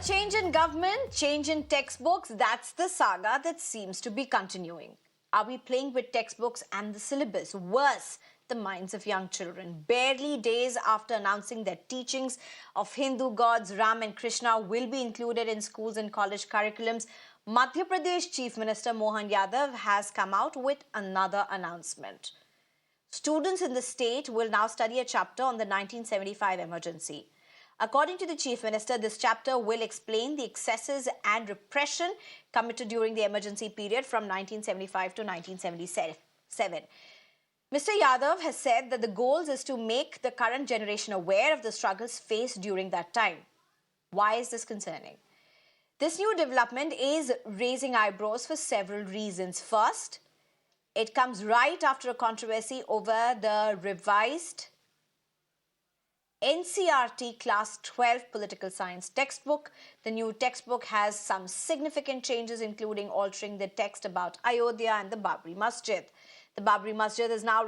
change in government, change in textbooks, that's the saga that seems to be continuing. Are we playing with textbooks and the syllabus? Worse, the minds of young children. Barely days after announcing that teachings of Hindu gods Ram and Krishna will be included in schools and college curriculums, Madhya Pradesh Chief Minister Mohan Yadav has come out with another announcement. Students in the state will now study a chapter on the 1975 emergency. According to the Chief Minister, this chapter will explain the excesses and repression committed during the emergency period from 1975 to 1977. Mr. Yadav has said that the goal is to make the current generation aware of the struggles faced during that time. Why is this concerning? This new development is raising eyebrows for several reasons. First, it comes right after a controversy over the revised NCERT Class 12 Political Science textbook. The new textbook has some significant changes, including altering the text about Ayodhya and the Babri Masjid. The Babri Masjid is now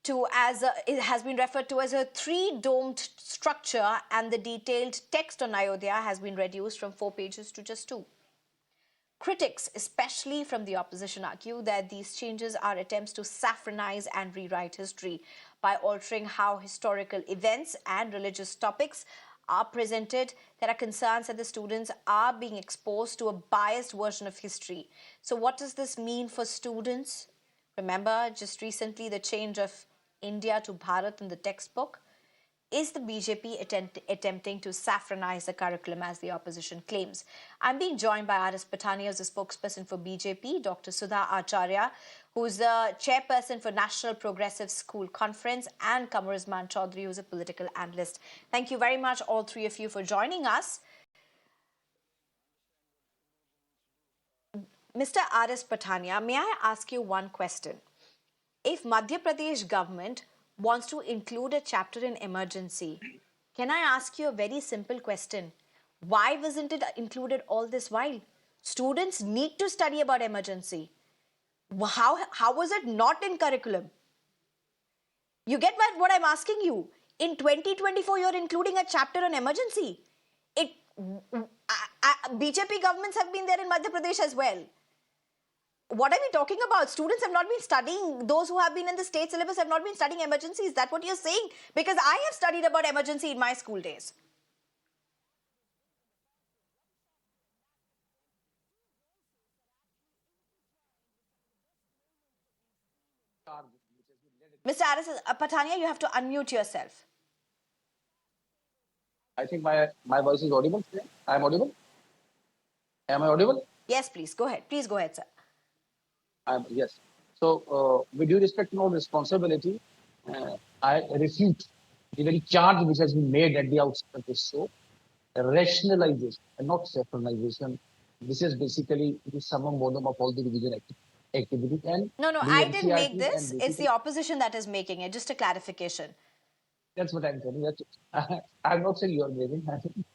it has been referred to as a three-domed structure, and the detailed text on Ayodhya has been reduced from 4 pages to just 2. Critics, especially from the opposition, argue that these changes are attempts to saffronize and rewrite history by altering how historical events and religious topics are presented. There are concerns that the students are being exposed to a biased version of history. So what does this mean for students? Remember, just recently, the change of India to Bharat in the textbook. Is the BJP attempting to saffronize the curriculum, as the opposition claims? I'm being joined by R.S. Patania, who's a spokesperson for BJP, Dr. Sudha Acharya, who's the chairperson for National Progressive School Conference, and Kamru Choudhury, who's a political analyst. Thank you very much, all three of you, for joining us. Mr. R.S. Patania, may I ask you one question? If Madhya Pradesh government wants to include a chapter in emergency, can I ask you a very simple question? Why wasn't it included all this while? Students need to study about emergency. How was it not in curriculum? You get what I'm asking you? In 2024, you're including a chapter on emergency. BJP governments have been there in Madhya Pradesh as well. What are we talking about? Students have not been studying, those who have been in the state syllabus have not been studying emergency. Is that what you're saying? Because I have studied about emergency in my school days. Mr. R.S. Patania, you have to unmute yourself. I think my voice is audible. I am audible? Am I audible? Yes, please. Go ahead. Please go ahead, sir. Yes. So, with due respect to all responsibility, I refute the very charge which has been made at the outset of this show. Rationalization and not saffronization. This is basically the summum bonum of all the revision activity. And no, I didn't make this. It's the opposition that is making it. Just a clarification. That's what I'm telling. I'm not saying you are blaming.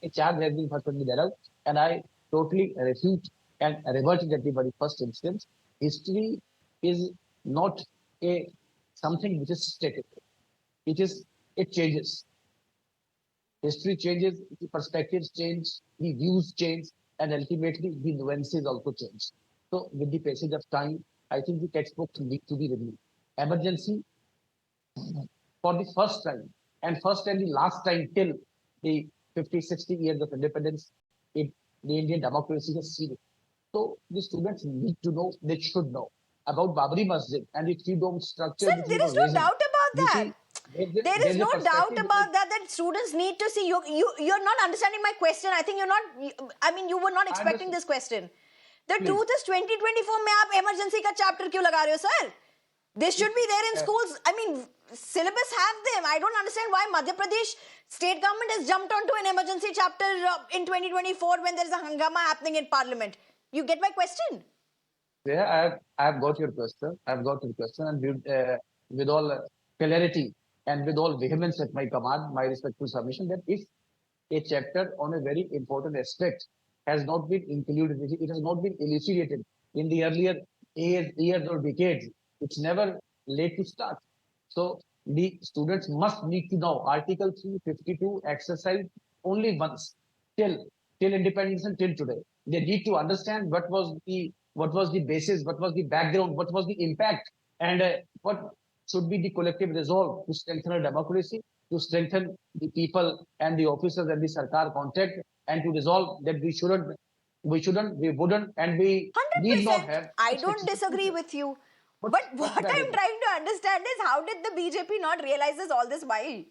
A charge has been personally there out, and I totally refute and revert it at the very first instance. History is not something which is static. It changes. History changes, the perspectives change, the views change, and ultimately the nuances also change. So with the passage of time, I think the textbooks need to be reviewed. Emergency, for the first time and the last time till the 50, 60 years of independence, the Indian democracy has seen it. So the students need to know, they should know about Babri Masjid and the three-dome structure. Sir, there is no doubt about that. There is no doubt about that students need to see. You're not understanding my question. I think you were not expecting this question. The truth is 2024 में आप emergency का chapter क्यों लगा रहे हो, sir? They should be there in schools. I mean, syllabus have them. I don't understand why Madhya Pradesh state government has jumped onto an emergency chapter in 2024 when there is a hangama happening in parliament. You get my question? Yeah, I've got your question. And with all clarity and with all vehemence at my command, my respectful submission that if a chapter on a very important aspect has not been included, it has not been elucidated in the earlier years or decades, it's never late to start. So the students must need to know Article 352 exercise only once till till independence and till today. They need to understand what was the basis, what was the background, what was the impact, and what should be the collective resolve to strengthen a democracy, to strengthen the people and the officers and the Sarkar contact, and to resolve that we wouldn't, and we need not 100%. have I such don't cases in disagree future. with you. But What's what the bad I'm idea? trying to understand is how did the BJP not realize this all this while?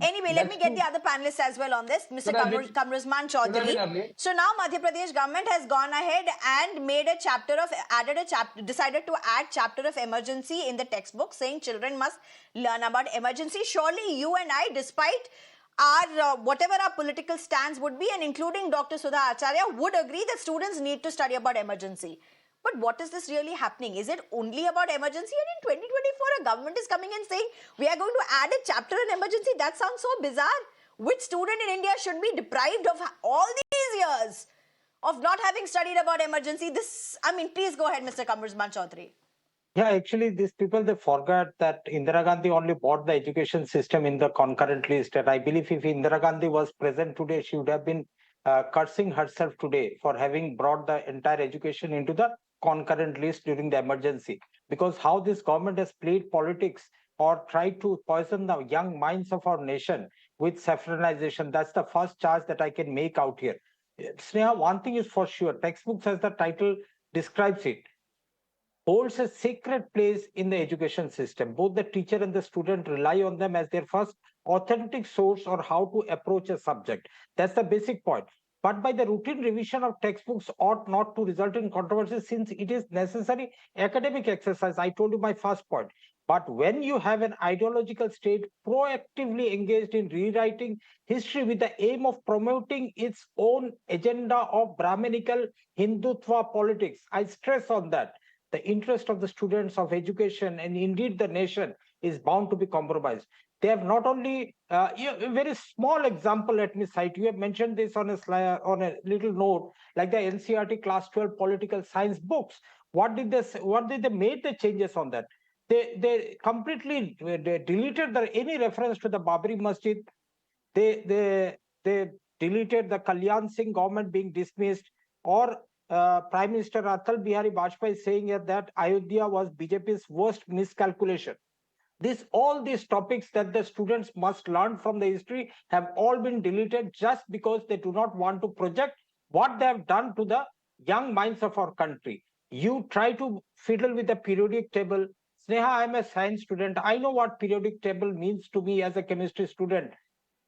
Anyway, let me That's get the true. other panelists as well on this. Mr. Should have been Kamruzman should have Chaudhary. been earlier. So now Madhya Pradesh government has gone ahead and made a chapter of, added a chapter, decided to add chapter of emergency in the textbook saying children must learn about emergency. Surely you and I, despite our, whatever our political stance would be, and including Dr. Sudha Acharya, would agree that students need to study about emergency. But what is this really happening? Is it only about emergency? And in 2024, a government is coming and saying, we are going to add a chapter on emergency. That sounds so bizarre. Which student in India should be deprived of all these years of not having studied about emergency? This, I mean, please go ahead, Mr. Kamruzman Chaudhary. Yeah, actually, these people, they forgot that Indira Gandhi only brought the education system in the concurrent list. And I believe if Indira Gandhi was present today, she would have been cursing herself today for having brought the entire education into the concurrent list during the emergency. Because how this government has played politics or tried to poison the young minds of our nation with saffronization, that's the first charge that I can make out here. Sneha, one thing is for sure, textbooks, as the title describes it, holds a sacred place in the education system. Both the teacher and the student rely on them as their first authentic source on how to approach a subject. That's the basic point. But by the routine revision of textbooks ought not to result in controversy since it is necessary academic exercise. I told you my first point. But when you have an ideological state proactively engaged in rewriting history with the aim of promoting its own agenda of Brahminical Hindutva politics, I stress on that the interest of the students of education and indeed the nation is bound to be compromised. They have not only a very small example. Let me cite. You have mentioned this on a slide, on a little note, like the NCERT Class 12 political science books. What did they? What did they make the changes on that? They completely they deleted any reference to the Babri Masjid. They deleted the Kalyan Singh government being dismissed, or Prime Minister Atal Bihari Vajpayee saying that Ayodhya was BJP's worst miscalculation. All these topics that the students must learn from the history have all been deleted just because they do not want to project what they have done to the young minds of our country. You try to fiddle with the periodic table. Sneha, I'm a science student. I know what periodic table means to me as a chemistry student.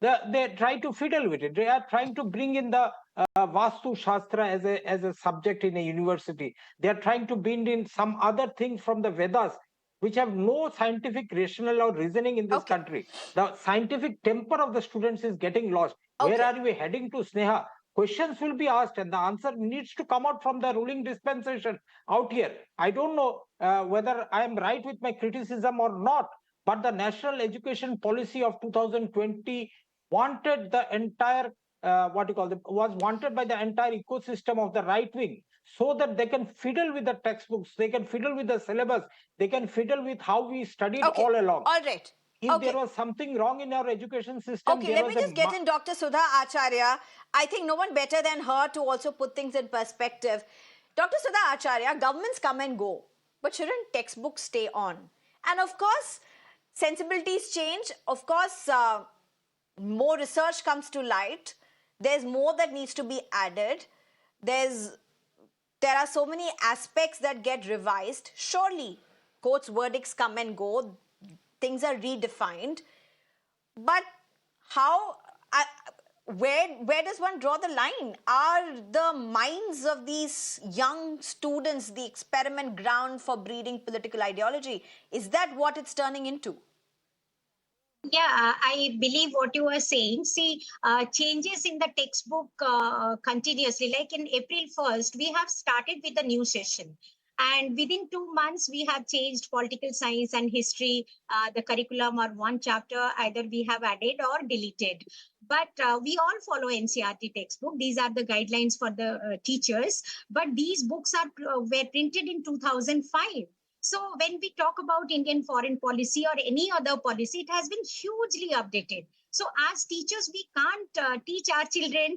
They try to fiddle with it. They are trying to bring in the Vastu Shastra as a subject in a university. They are trying to bring in some other things from the Vedas, which have no scientific rationale or reasoning in this Okay. country. The scientific temper of the students is getting lost. Okay. Where are we heading to, Sneha? Questions will be asked, and the answer needs to come out from the ruling dispensation out here. I don't know whether I am right with my criticism or not, but the national education policy of 2020 wanted the entire was wanted by the entire ecosystem of the right wing so that they can fiddle with the textbooks, they can fiddle with the syllabus, they can fiddle with how we studied Okay. all along. All right. If Okay. there was something wrong in our education system, Okay, there let was me just get in Dr. Sudha Acharya. I think no one better than her to also put things in perspective. Dr. Sudha Acharya, governments come and go, but shouldn't textbooks stay on? And of course, sensibilities change. Of course, more research comes to light. There's more that needs to be added. There are so many aspects that get revised. Surely, courts' verdicts come and go. Things are redefined. But how, I, where does one draw the line? Are the minds of these young students the experiment ground for breeding political ideology? Is that what it's turning into? Yeah, I believe what you are saying. See, changes in the textbook continuously. Like in April 1st, we have started with the new session. And within 2 months, we have changed political science and history, the curriculum or one chapter, either we have added or deleted. But we all follow NCERT textbook. These are the guidelines for the teachers. But these books were printed in 2005. So when we talk about Indian foreign policy or any other policy, it has been hugely updated. So as teachers, we can't teach our children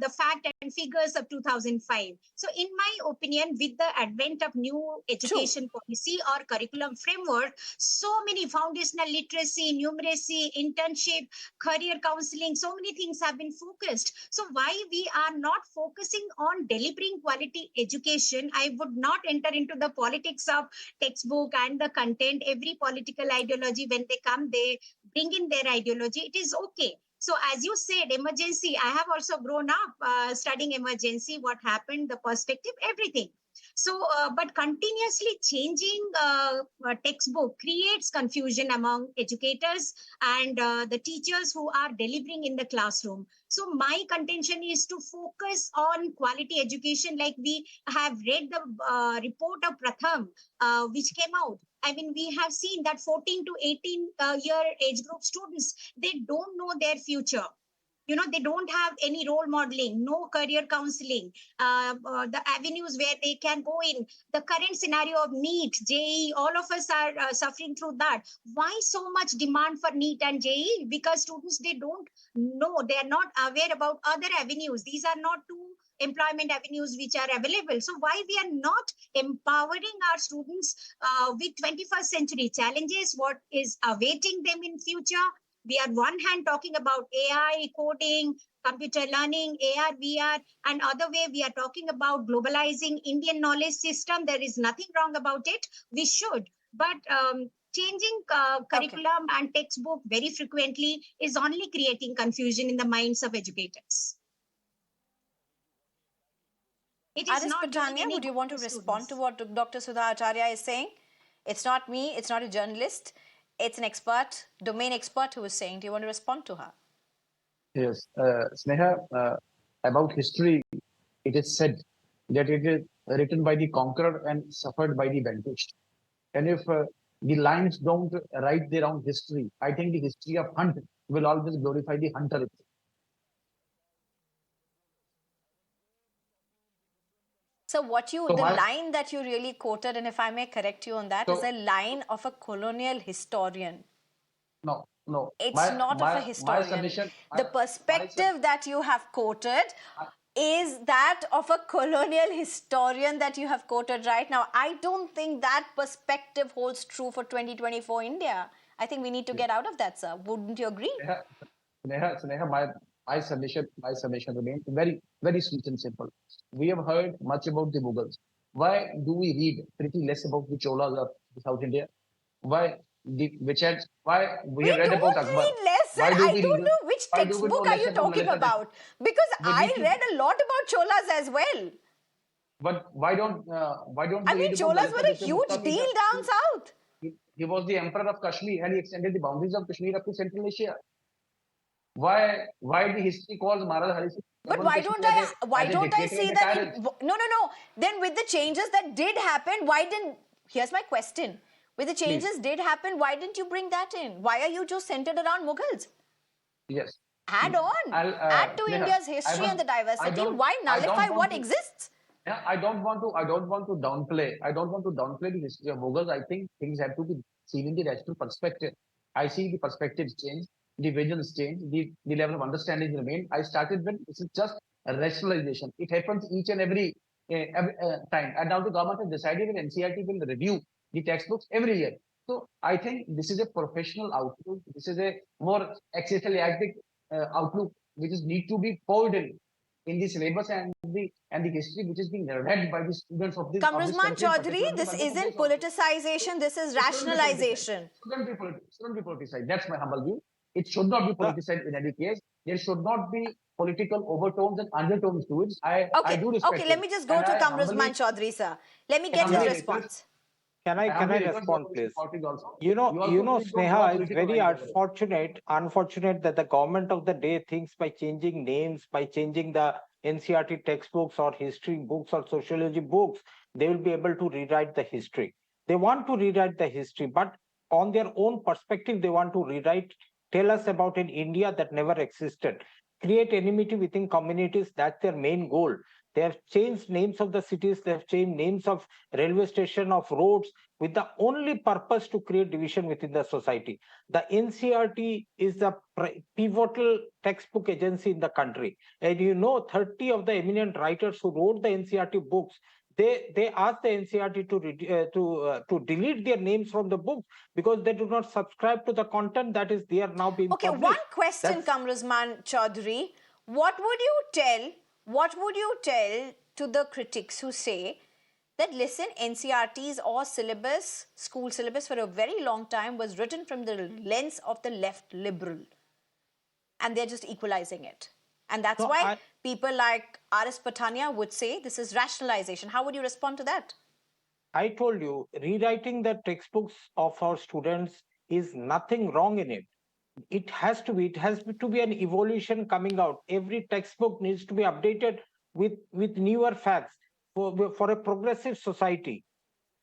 the fact and figures of 2005. So in my opinion, with the advent of new True. education policy or curriculum framework, so many foundational literacy, numeracy, internship, career counseling, so many things have been focused. So why we are not focusing on delivering quality education? I would not enter into the politics of textbook and the content. Every political ideology, when they come, they bring in their ideology. It is okay. So as you said, emergency, I have also grown up studying emergency, what happened, the perspective, everything. So but continuously changing textbook creates confusion among educators and the teachers who are delivering in the classroom. So my contention is to focus on quality education. Like we have read the report of Pratham, which came out. I mean, we have seen that 14 to 18 year age group students, they don't know their future. You know, they don't have any role modeling, no career counseling, the avenues where they can go in. The current scenario of NEET, JEE, all of us are suffering through that. Why so much demand for NEET and JEE? Because students, they don't know, they are not aware about other avenues. These are not two employment avenues which are available. So why we are not empowering our students with 21st century challenges, what is awaiting them in future? We are one hand talking about AI, coding, computer learning, AR, VR, and other way we are talking about globalizing Indian knowledge system. There is nothing wrong about it. We should, but changing curriculum and textbook very frequently is only creating confusion in the minds of educators. It is Aris not doing Patania, any would you good want to to respond students. to what Dr. Sudha Acharya is saying? It's not me, it's not a journalist, it's an expert, domain expert who is saying. Do you want to respond to her? Yes, Sneha, about history, it is said that it is written by the conqueror and suffered by the vanquished. And if the lines don't write their own history, I think the history of hunt will always glorify the hunter itself. So So the my line that you really quoted, and if I may correct you on that, is a so line of a colonial historian. no. It's My not of a my my historian. submission. The My sub, perspective that you have quoted is that of a colonial historian that you have quoted right now. I don't think that perspective holds true for 2024 India. I think we need to get out of that, sir. Wouldn't you agree? Sneha, my submission remains very sweet and simple. We have heard much about the Mughals. Why do we read pretty less about the Cholas of South India? Why why we We have read about don't Akbar? read less, sir. Why do I we read? don't know which Why do we know textbook are less you about talking Lalita Dixit? about. Because We I need to, read a lot about Cholas as well. but why don't I we mean, read about Cholas Lalita were a Dixit huge Mukta? deal down south. He was the emperor of Kashmir and he extended the boundaries of Kashmir up to Central Asia. Why the history calls Maharaj Hari Singh But Jammu and Kashmir why as a don't I dictator see and a that tyrant? in no. Then with the changes that did happen, why didn't here's my question. With the Please, changes did happen, why didn't you bring that in? Why are you just centered around Mughals? yes. Add on. I'll Add to Sneha, India's history and the I diversity. don't Why I don't nullify want what to exists? yeah, I don't want to downplay. I don't want to downplay the history of Mughals. I think things have to be seen in the rational perspective. I see the perspectives change, the visions change, the level of understanding remain. I started with this is just a rationalization. It happens each and every time. And now the government has decided that NCERT will review the textbooks every year. So I think this is a professional outlook. This is a more axiomatic outlook which is need to be poured in the syllabus and the history which is being read by the students of this Kamruzman country, Chaudhary, particularly this Madhya isn't Pradesh also. politicization, this is It shouldn't be politicized. rationalization. Shouldn't be politicized. That's my humble view. It should not be No, politicized in any case. There should not be political overtones and undertones to it. I Okay, do okay, respect let it, me just go and to Kamruzman Chaudhary, sir. Let me I get his yeah. humbly request response. I Can I humbly request your respond, position please? parties also. You Also know, please don't draw Sneha, it's political very lines over it. unfortunate that the government of the day thinks by changing names, by changing the NCERT textbooks or history books or sociology books, they will be able to rewrite the history. They want to rewrite the history, but on their own perspective, they want to rewrite, tell us about an India that never existed, create enmity within communities. That's their main goal. They have changed names of the cities, they have changed names of railway station, of roads, with the only purpose to create division within the society. The NCERT is the pivotal textbook agency in the country. And 30 of the eminent writers who wrote the NCERT books, they asked the NCERT to delete their names from the books because they do not subscribe to the content that is there now being Okay, published. one question, Kamru Choudhury. What would you tell to the critics who say that, listen, NCERT's or syllabus, school syllabus for a very long time was written from the lens of the left liberal, and they're just equalizing it. And that's why people like R.S. Patania would say this is rationalization. How would you respond to that? I told you, rewriting the textbooks of our students is nothing wrong in it. It has to be an evolution coming out. Every textbook needs to be updated with newer facts for a progressive society.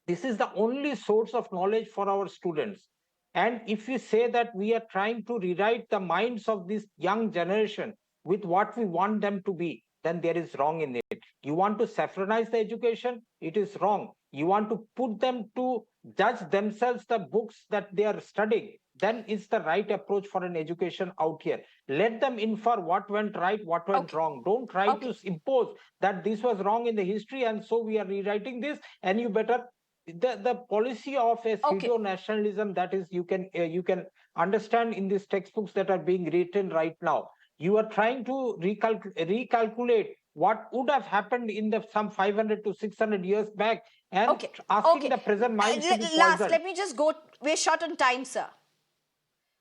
This is the only source of knowledge for our students. And if we say that we are trying to rewrite the minds of this young generation with what we want them to be, then there is wrong in it. You want to saffronize the education, it is wrong. You want to put them to judge themselves the books that they are studying, then it's the right approach for an education out here. Let them infer what went right, what went wrong. Don't try to impose that this was wrong in the history and so we are rewriting this, and you better the policy of a pseudo nationalism that is you can understand in these textbooks that are being written right now. You are trying to recalculate what would have happened in the some 500 to 600 years back and asking the present mind to be poisoned. Let me just go. We're short on time, sir.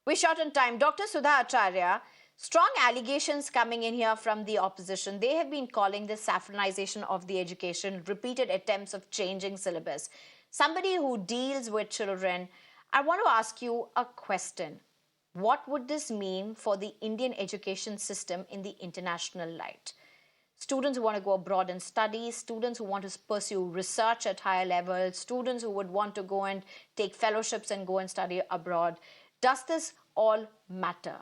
We're short on time. Dr. Sudha Acharya, strong allegations coming in here from the opposition. They have been calling this saffronization of the education, repeated attempts of changing syllabus. Somebody who deals with children, I want to ask you a question. What would this mean for the Indian education system in the international light? Students who want to go abroad and study, students who want to pursue research at higher levels, students who would want to go and take fellowships and go and study abroad. Does this all matter?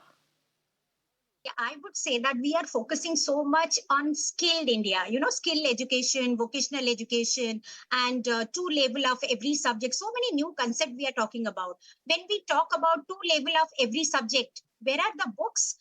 Yeah, I would say that we are focusing so much on skilled India, skill education, vocational education, and two level of every subject. So many new concepts we are talking about. When we talk about two level of every subject, where are the books?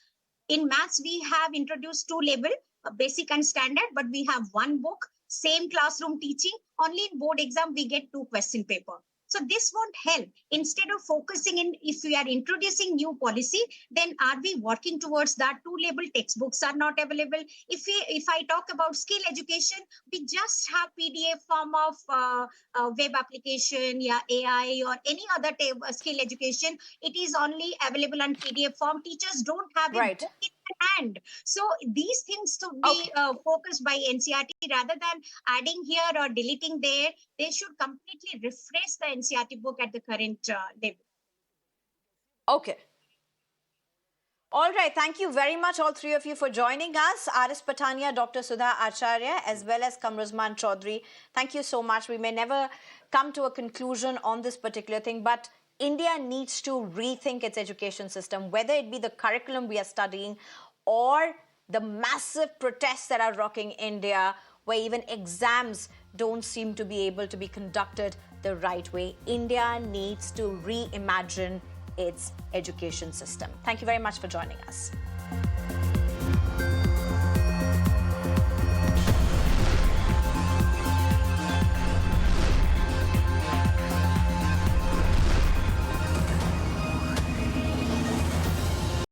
In maths, we have introduced two level, basic and standard, but we have one book, same classroom teaching. Only in board exam, we get two question paper. So this won't help. Instead of focusing in, if we are introducing new policy, then are we working towards that? Two level textbooks are not available. If I talk about skill education, we just have PDF form of web application, AI or any other skill education. It is only available on PDF form. Teachers don't have a book in hand. So these things to be focused by NCERT rather than adding here or deleting there. They should completely refresh the NCERT book at the current level. Okay. All right. Thank you very much, all three of you, for joining us. R.S. Patania, Dr. Sudha Acharya, as well as Kamru Choudhury. Thank you so much. We may never come to a conclusion on this particular thing, but India needs to rethink its education system, whether it be the curriculum we are studying or the massive protests that are rocking India, where even exams don't seem to be able to be conducted the right way. India needs to reimagine its education system. Thank you very much for joining us.